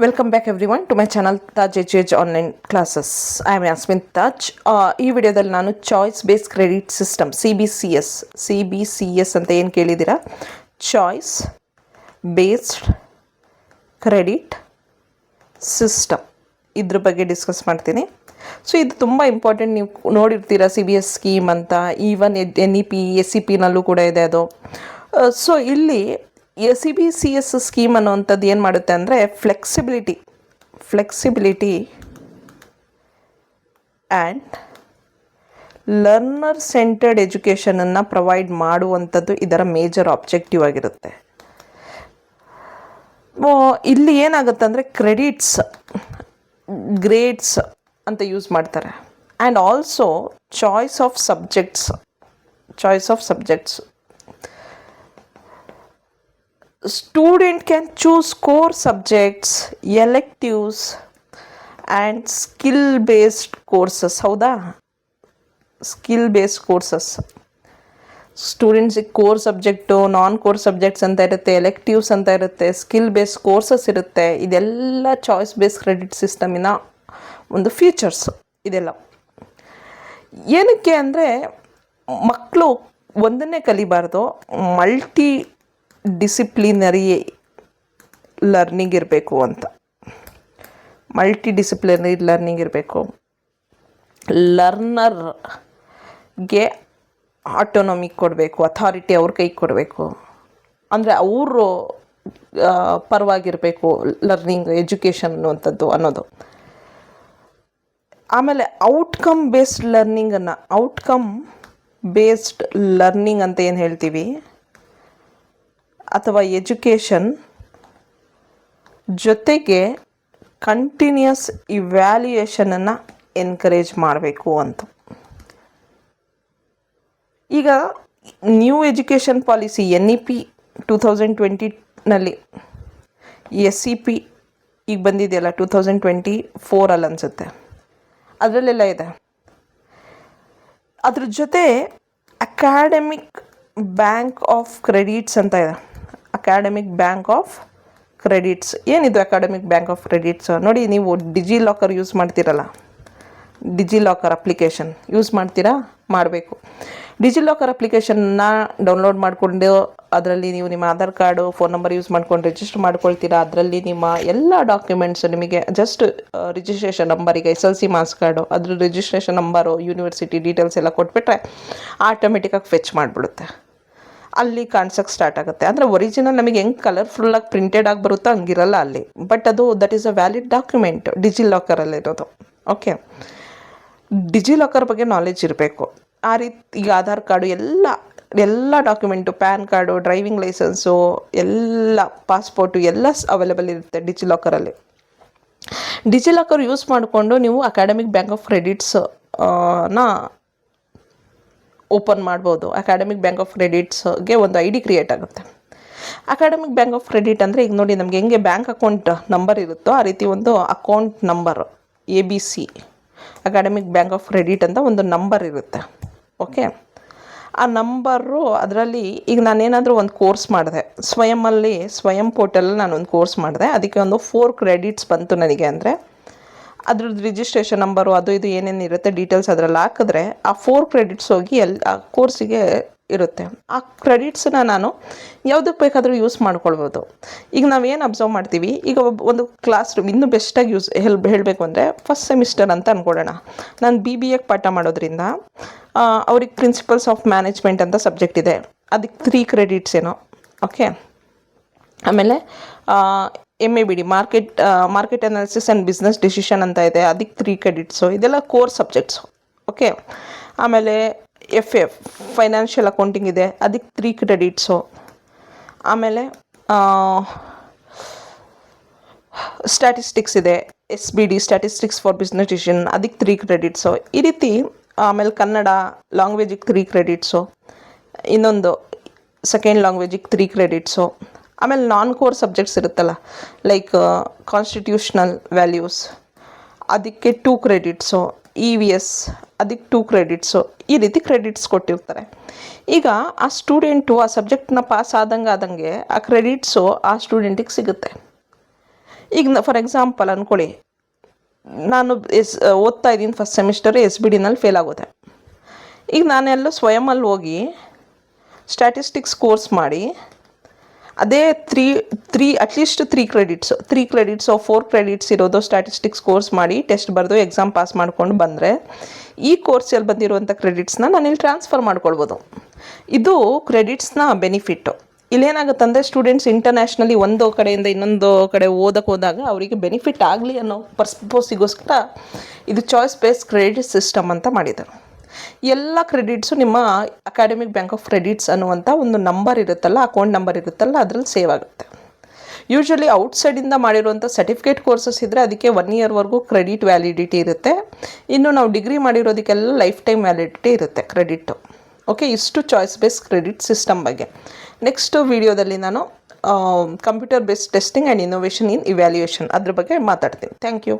Welcome back everyone to my channel Taj HH Online Classes. I am Yasmin Taj. ಈ ವಿಡಿಯೋದಲ್ಲಿ ನಾನು choice based credit system CBCS ಅಂತ ಏನು ಕೇಳಿದ್ದೀರಾ, choice based credit system ಇದ್ರ ಬಗ್ಗೆ ಡಿಸ್ಕಸ್ ಮಾಡ್ತೀನಿ. ಸೊ ಇದು ತುಂಬ ಇಂಪಾರ್ಟೆಂಟ್. ನೀವು ನೋಡಿರ್ತೀರ CBS ಸ್ಕೀಮ್ ಅಂತ, ಈವನ್ NEP SEP ನಲ್ಲೂ ಕೂಡ ಇದೆ ಅದು. ಸೊ ಇಲ್ಲಿ CBCS ಸ್ಕೀಮ್ ಅನ್ನುವಂಥದ್ದು ಏನು ಮಾಡುತ್ತೆ ಅಂದರೆ ಫ್ಲೆಕ್ಸಿಬಿಲಿಟಿ ಆ್ಯಂಡ್ ಲರ್ನರ್ ಸೆಂಟರ್ಡ್ ಎಜುಕೇಷನನ್ನು ಪ್ರೊವೈಡ್ ಮಾಡುವಂಥದ್ದು ಇದರ ಮೇಜರ್ ಆಬ್ಜೆಕ್ಟಿವ್ ಆಗಿರುತ್ತೆ. ಇಲ್ಲಿ ಏನಾಗುತ್ತೆ ಅಂದರೆ ಗ್ರೇಡ್ಸ್ ಅಂತ ಯೂಸ್ ಮಾಡ್ತಾರೆ. And also choice of subjects. Student can choose core subjects, electives and skill-based courses. ಹೌದಾ? Skill-based courses. ಸ್ಟೂಡೆಂಟ್ಸಿಗೆ core subject, non core subjects ಅಂತ ಇರುತ್ತೆ, ಎಲೆಕ್ಟಿವ್ಸ್ ಅಂತ ಇರುತ್ತೆ, ಸ್ಕಿಲ್ ಬೇಸ್ಡ್ ಕೋರ್ಸಸ್ ಇರುತ್ತೆ. ಇದೆಲ್ಲ ಚಾಯ್ಸ್ ಬೇಸ್ಡ್ ಕ್ರೆಡಿಟ್ ಸಿಸ್ಟಮಿನ ಒಂದು ಫೀಚರ್ಸ್. ಇದೆಲ್ಲ ಏನಕ್ಕೆ ಅಂದರೆ ಮಕ್ಕಳು ಒಂದನ್ನೇ ಕಲಿಬಾರ್ದು, ಮಲ್ಟಿ ಡಿಸಿಪ್ಲಿನರಿ ಲರ್ನಿಂಗ್ ಇರಬೇಕು ಅಂತ. ಇರಬೇಕು. ಲರ್ನರ್ಗೆ ಆಟೋನಮಿ ಕೊಡಬೇಕು, ಅಥಾರಿಟಿ ಅವ್ರ ಕೈಗೆ ಕೊಡಬೇಕು. ಅಂದರೆ ಅವರು ಪರವಾಗಿರಬೇಕು ಲರ್ನಿಂಗ್ ಎಜುಕೇಷನ್ ಅನ್ನೋದು. ಆಮೇಲೆ ಔಟ್ಕಮ್ ಬೇಸ್ಡ್ ಲರ್ನಿಂಗ್ ಅಂತ ಏನು ಹೇಳ್ತೀವಿ, ಅಥವಾ ಎಜುಕೇಷನ್ ಜೊತೆಗೆ ಕಂಟಿನ್ಯೂಸ್ ಇವ್ಯಾಲ್ಯೂಯೇಷನನ್ನು ಎನ್ಕರೇಜ್ ಮಾಡಬೇಕು ಅಂತ. ಈಗ new education policy NEP 2020ನಲ್ಲಿ SEP ಈಗ ಬಂದಿದೆಯಲ್ಲ 2024 ಅನಿಸುತ್ತೆ, ಅದರಲ್ಲೆಲ್ಲ ಇದೆ. ಅದ್ರ ಜೊತೆ ಅಕಾಡೆಮಿಕ್ ಬ್ಯಾಂಕ್ ಆಫ್ ಕ್ರೆಡಿಟ್ಸ್ ಅಂತ ಇದೆ. ಅಕಾಡೆಮಿಕ್ ಬ್ಯಾಂಕ್ ಆಫ್ ಕ್ರೆಡಿಟ್ಸ್ ಏನಿದು? ಅಕಾಡೆಮಿಕ್ ಬ್ಯಾಂಕ್ ಆಫ್ ಕ್ರೆಡಿಟ್ಸ್ ನೋಡಿ, ನೀವು ಡಿಜಿಲಾಕರ್ ಯೂಸ್ ಮಾಡ್ತೀರಲ್ಲ, ಡಿಜಿಲಾಕರ್ ಅಪ್ಲಿಕೇಶನ್ ಯೂಸ್ ಮಾಡಬೇಕು. ಡಿಜಿಲಾಕರ್ ಅಪ್ಲಿಕೇಶನ್ನ ಡೌನ್ಲೋಡ್ ಮಾಡಿಕೊಂಡು ಅದರಲ್ಲಿ ನೀವು ನಿಮ್ಮ Aadhaar card, phone number use ಮಾಡ್ಕೊಂಡು ರಿಜಿಸ್ಟರ್ ಮಾಡ್ಕೊಳ್ತೀರಾ. ಅದರಲ್ಲಿ ನಿಮ್ಮ ಎಲ್ಲ ಡಾಕ್ಯುಮೆಂಟ್ಸ್, ನಿಮಗೆ ಜಸ್ಟ್ ರಿಜಿಸ್ಟ್ರೇಷನ್ ನಂಬರ್, ಈಗ SLC ಮಾರ್ಕ್ಸ್ ಕಾರ್ಡು, ಅದ್ರ ರಿಜಿಸ್ಟ್ರೇಷನ್ ನಂಬರು, ಯೂನಿವರ್ಸಿಟಿ ಡೀಟೇಲ್ಸ್ ಎಲ್ಲ ಕೊಟ್ಬಿಟ್ರೆ ಆಟೋಮೆಟಿಕ್ಕಾಗಿ ಫೆಚ್ ಮಾಡಿಬಿಡುತ್ತೆ. ಅಲ್ಲಿ ಕಾಣಿಸೋಕ್ಕೆ ಸ್ಟಾರ್ಟ್ ಆಗುತ್ತೆ. ಅಂದರೆ ಒರಿಜಿನಲ್ ನಮಗೆ ಹೆಂಗೆ ಕಲರ್ಫುಲ್ಲಾಗಿ ಪ್ರಿಂಟೆಡ್ ಆಗಿ ಬರುತ್ತೋ ಹಂಗಿರಲ್ಲ ಅಲ್ಲಿ, ಬಟ್ ಅದು that is a valid document ಡಿಜಿಲಾಕರಲ್ಲಿರೋದು. ಓಕೆ, ಡಿಜಿಲಾಕರ್ ಬಗ್ಗೆ ನಾಲೆಜ್ ಇರಬೇಕು. ಆ ರೀತಿ ಈಗ ಆಧಾರ್ ಕಾರ್ಡು ಎಲ್ಲ document, PAN card, driving licence, ಎಲ್ಲ ಪಾಸ್ಪೋರ್ಟು ಎಲ್ಲ ಅವೈಲೇಬಲ್ ಇರುತ್ತೆ ಡಿಜಿಲಾಕರಲ್ಲಿ. ಡಿಜಿಲಾಕರ್ ಯೂಸ್ ಮಾಡಿಕೊಂಡು ನೀವು academic bank of credits open ಮಾಡ್ಬೋದು. ಅಕಾಡೆಮಿಕ್ ಬ್ಯಾಂಕ್ ಆಫ್ ಕ್ರೆಡಿಟ್ಸ್ಗೆ ಒಂದು ID ಕ್ರಿಯೇಟ್ ಆಗುತ್ತೆ. ಅಕಾಡೆಮಿಕ್ ಬ್ಯಾಂಕ್ ಆಫ್ ಕ್ರೆಡಿಟ್ ಅಂದರೆ ಈಗ ನೋಡಿ, ನಮಗೆ ಹೆಂಗೆ ಬ್ಯಾಂಕ್ ಅಕೌಂಟ್ ನಂಬರ್ ಇರುತ್ತೋ ಆ ರೀತಿ ಒಂದು account number ABC academic bank of credit ಅಂತ ಒಂದು ನಂಬರ್ ಇರುತ್ತೆ. ಓಕೆ, ಆ ನಂಬರು ಅದರಲ್ಲಿ ಈಗ ನಾನೇನಾದರೂ ಒಂದು ಕೋರ್ಸ್ ಮಾಡಿದೆ, ಸ್ವಯಂ ಪೋರ್ಟಲಲ್ಲಿ ನಾನೊಂದು ಕೋರ್ಸ್ ಮಾಡಿದೆ, ಅದಕ್ಕೆ ಒಂದು 4 ಕ್ರೆಡಿಟ್ಸ್ ಬಂತು ನನಗೆ. ಅಂದರೆ ಅದ್ರದ್ದು ರಿಜಿಸ್ಟ್ರೇಷನ್ ನಂಬರು ಅದು ಇದು ಏನೇನು ಇರುತ್ತೆ ಡೀಟೇಲ್ಸ್ ಅದರಲ್ಲಿ ಹಾಕಿದ್ರೆ ಆ 4 ಕ್ರೆಡಿಟ್ಸ್ ಹೋಗಿ ಆ ಕೋರ್ಸಿಗೆ ಇರುತ್ತೆ. ಆ ಕ್ರೆಡಿಟ್ಸನ್ನ ನಾನು ಯಾವುದಕ್ಕೆ ಬೇಕಾದರೂ ಯೂಸ್ ಮಾಡ್ಕೊಳ್ಬೋದು. ಈಗ ನಾವೇನು ಅಬ್ಸರ್ವ್ ಮಾಡ್ತೀವಿ, ಈಗ ಒಂದು ಕ್ಲಾಸ್ ರೂಮ್ ಇನ್ನೂ ಬೆಸ್ಟಾಗಿ ಹೇಳಬೇಕು ಅಂದರೆ ಫಸ್ಟ್ ಸೆಮಿಸ್ಟರ್ ಅಂತ ಅಂದ್ಕೊಳ್ಳೋಣ. ನಾನು BBA ಪಾಠ ಮಾಡೋದ್ರಿಂದ ಅವ್ರಿಗೆ ಪ್ರಿನ್ಸಿಪಲ್ಸ್ ಆಫ್ ಮ್ಯಾನೇಜ್ಮೆಂಟ್ ಅಂತ ಸಬ್ಜೆಕ್ಟ್ ಇದೆ, ಅದಕ್ಕೆ 3 ಕ್ರೆಡಿಟ್ಸ್ ಏನೋ. ಓಕೆ, ಆಮೇಲೆ MABD market analysis and business decision ಅಂತ ಇದೆ, ಅದಕ್ಕೆ 3 ಕ್ರೆಡಿಟ್ಸು. ಇದೆಲ್ಲ ಕೋರ್ ಸಬ್ಜೆಕ್ಟ್ಸು. ಓಕೆ, ಆಮೇಲೆ FA ಫೈನಾನ್ಷಿಯಲ್ ಅಕೌಂಟಿಂಗ್ ಇದೆ, ಅದಕ್ಕೆ 3 ಕ್ರೆಡಿಟ್ಸು. ಆಮೇಲೆ ಸ್ಟ್ಯಾಟಿಸ್ಟಿಕ್ಸ್ ಇದೆ, SBD statistics for business decision, ಅದಕ್ಕೆ 3 ಕ್ರೆಡಿಟ್ಸು. ಈ ರೀತಿ. ಆಮೇಲೆ ಕನ್ನಡ ಲ್ಯಾಂಗ್ವೇಜಿಗೆ 3 ಕ್ರೆಡಿಟ್ಸು, ಇನ್ನೊಂದು ಸೆಕೆಂಡ್ ಲ್ಯಾಂಗ್ವೇಜಿಗೆ 3 ಕ್ರೆಡಿಟ್ಸು. ಆಮೇಲೆ ನಾನ್ ಕೋರ್ ಸಬ್ಜೆಕ್ಟ್ಸ್ ಇರುತ್ತಲ್ಲ, ಲೈಕ್ ಕಾನ್ಸ್ಟಿಟ್ಯೂಷನಲ್ ವ್ಯಾಲ್ಯೂಸ್, ಅದಕ್ಕೆ 2 ಕ್ರೆಡಿಟ್ಸು. EVS ಅದಕ್ಕೆ 2 ಕ್ರೆಡಿಟ್ಸು. ಈ ರೀತಿ ಕ್ರೆಡಿಟ್ಸ್ ಕೊಟ್ಟಿರ್ತಾರೆ. ಈಗ ಆ ಸ್ಟೂಡೆಂಟು ಆ ಸಬ್ಜೆಕ್ಟ್ನ ಪಾಸ್ ಆದಂಗೆ ಆ ಕ್ರೆಡಿಟ್ಸು ಆ ಸ್ಟೂಡೆಂಟಿಗೆ ಸಿಗುತ್ತೆ. ಈಗ ಫಾರ್ ಎಕ್ಸಾಂಪಲ್ ಅಂದ್ಕೊಳ್ಳಿ, ನಾನು ಓದ್ತಾ ಇದ್ದೀನಿ ಫಸ್ಟ್ ಸೆಮಿಸ್ಟರ್ ಎಸ್ ಬಿ ಡಿನಲ್ಲಿ ಫೇಲ್ ಆಗೋದೆ. ಈಗ ನಾನೆಲ್ಲೋ ಸ್ವಯಮಲ್ಲಿ ಹೋಗಿ ಸ್ಟ್ಯಾಟಿಸ್ಟಿಕ್ಸ್ ಕೋರ್ಸ್ ಮಾಡಿ ಅದೇ ಅಟ್ಲೀಸ್ಟ್ 3 ಕ್ರೆಡಿಟ್ಸ್ 4 ಕ್ರೆಡಿಟ್ಸ್ ಇರೋದು ಸ್ಟ್ಯಾಟಿಸ್ಟಿಕ್ಸ್ ಕೋರ್ಸ್ ಮಾಡಿ ಟೆಸ್ಟ್ ಬರೆದು ಎಕ್ಸಾಮ್ ಪಾಸ್ ಮಾಡ್ಕೊಂಡು ಬಂದರೆ ಈ ಕೋರ್ಸಲ್ಲಿ ಬಂದಿರುವಂಥ ಕ್ರೆಡಿಟ್ಸ್ನ ನಾನು ಇಲ್ಲಿ ಟ್ರಾನ್ಸ್ಫರ್ ಮಾಡ್ಕೊಳ್ಬೋದು. ಇದು ಕ್ರೆಡಿಟ್ಸ್ನ ಬೆನಿಫಿಟ್ಟು. ಇಲ್ಲೇನಾಗುತ್ತಂದರೆ ಸ್ಟೂಡೆಂಟ್ಸ್ ಇಂಟರ್ನ್ಯಾಷನಲಿ ಒಂದು ಕಡೆಯಿಂದ ಇನ್ನೊಂದು ಕಡೆ ಓದಕ್ಕೆ ಹೋದಾಗ ಅವರಿಗೆ ಬೆನಿಫಿಟ್ ಆಗಲಿ ಅನ್ನೋ ಪರ್ಪೋಸಿಗೋಸ್ಕರ ಇದು ಚಾಯ್ಸ್ ಬೇಸ್ಡ್ ಕ್ರೆಡಿಟ್ ಸಿಸ್ಟಮ್ ಅಂತ ಮಾಡಿದ್ದಾರೆ. ಎಲ್ಲ ಕ್ರೆಡಿಟ್ಸು ನಿಮ್ಮ ಅಕಾಡೆಮಿಕ್ ಬ್ಯಾಂಕ್ ಆಫ್ ಕ್ರೆಡಿಟ್ಸ್ ಅನ್ನುವಂಥ ಒಂದು ನಂಬರ್ ಇರುತ್ತಲ್ಲ, ಅಕೌಂಟ್ ನಂಬರ್ ಇರುತ್ತಲ್ಲ, ಅದರಲ್ಲಿ ಸೇವ್ ಆಗುತ್ತೆ. ಯೂಶ್ವಲಿ ಔಟ್ಸೈಡಿಂದ ಮಾಡಿರುವಂಥ ಸರ್ಟಿಫಿಕೇಟ್ ಕೋರ್ಸಸ್ ಇದ್ದರೆ ಅದಕ್ಕೆ 1 ಇಯರ್ವರೆಗೂ ಕ್ರೆಡಿಟ್ ವ್ಯಾಲಿಡಿಟಿ ಇರುತ್ತೆ. ಇನ್ನು ನಾವು ಡಿಗ್ರಿ ಮಾಡಿರೋದಕ್ಕೆಲ್ಲ ಲೈಫ್ ಟೈಮ್ ವ್ಯಾಲಿಡಿಟಿ ಇರುತ್ತೆ ಕ್ರೆಡಿಟ್ಟು. ಓಕೆ, ಇಷ್ಟು ಚಾಯ್ಸ್ ಬೇಸ್ಡ್ ಕ್ರೆಡಿಟ್ ಸಿಸ್ಟಮ್ ಬಗ್ಗೆ ನೆಕ್ಸ್ಟ್ ವಿಡಿಯೋದಲ್ಲಿ ನಾನು computer based testing and innovation in evaluation ಅದ್ರ ಬಗ್ಗೆ ಮಾತಾಡ್ತೀನಿ. Thank you.